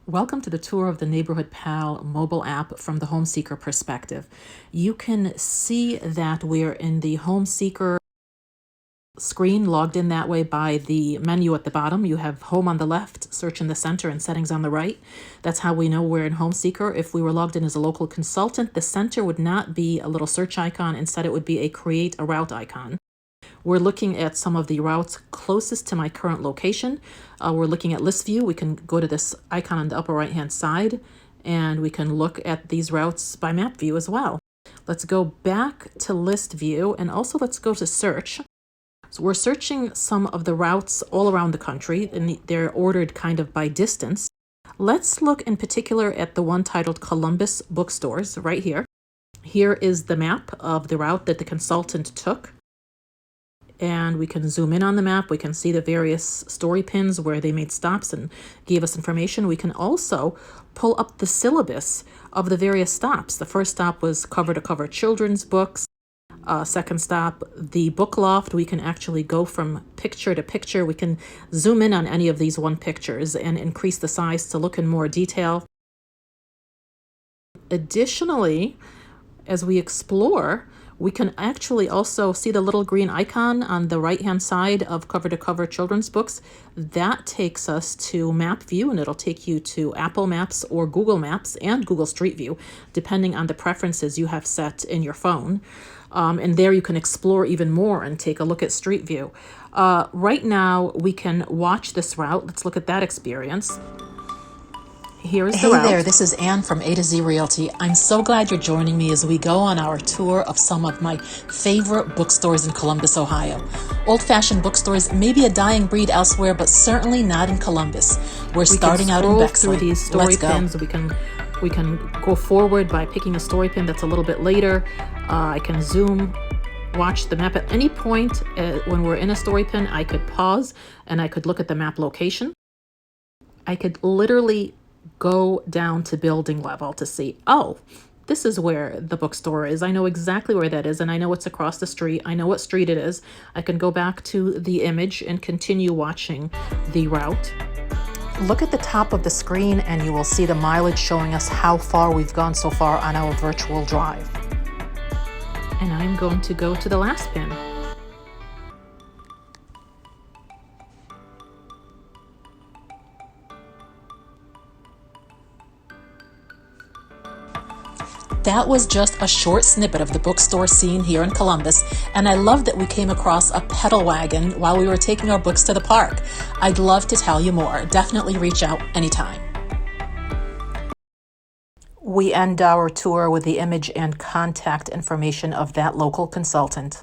Welcome to the tour of the NeighborhoodPal mobile app from the Homeseeker perspective. You can see that we're in the Homeseeker screen, logged in that way by the menu at the bottom. You have Home on the left, Search in the center, and Settings on the right. That's how we know we're in Homeseeker. If we were logged in as a local consultant, the center would not be a little search icon. Instead, it would be a Create a Route icon. We're looking at some of the routes closest to my current location. We're looking at list view. We can go to this icon on the upper right hand side and we can look at these routes by map view as well. Let's go back to list view and also let's go to search. So we're searching some of the routes all around the country and they're ordered kind of by distance. Let's look in particular at the one titled Columbus Bookstores right here. Here is the map of the route that the consultant took. And we can zoom in on the map. We can see the various story pins where they made stops and gave us information. We can also pull up the syllabus of the various stops. The first stop was cover to cover children's books. Second stop, the book loft. We can actually go from picture to picture. We can zoom in on any of these one pictures and increase the size to look in more detail. Additionally, as we explore, we can actually also see the little green icon on the right-hand side of cover to cover children's books. That takes us to map view, and it'll take you to Apple Maps or Google Maps and Google Street View, depending on the preferences you have set in your phone. And there you can explore even more and take a look at Street View. Right now, we can watch this route. Let's look at that experience. Here's the route. Hey there, this is Ann from A to Z Realty. I'm so glad you're joining me as we go on our tour of some of my favorite bookstores in Columbus, Ohio. Old-fashioned bookstores may be a dying breed elsewhere, but certainly not in Columbus. We're starting out in Bexley. Through these story pins. We can go forward by picking a story pin that's a little bit later. I can zoom, watch the map at any point. When we're in a story pin, I could pause and I could look at the map location. I could literally go down to building level to see, oh, this is where the bookstore is. I know exactly where that is, and I know it's across the street. I know what street it is. I can go back to the image and continue watching the route. Look at the top of the screen and you will see the mileage showing us how far we've gone so far on our virtual drive. And I'm going to go to the last pin. That was just a short snippet of the bookstore scene here in Columbus, and I love that we came across a pedal wagon while we were taking our books to the park. I'd love to tell you more. Definitely reach out anytime. We end our tour with the image and contact information of that local consultant.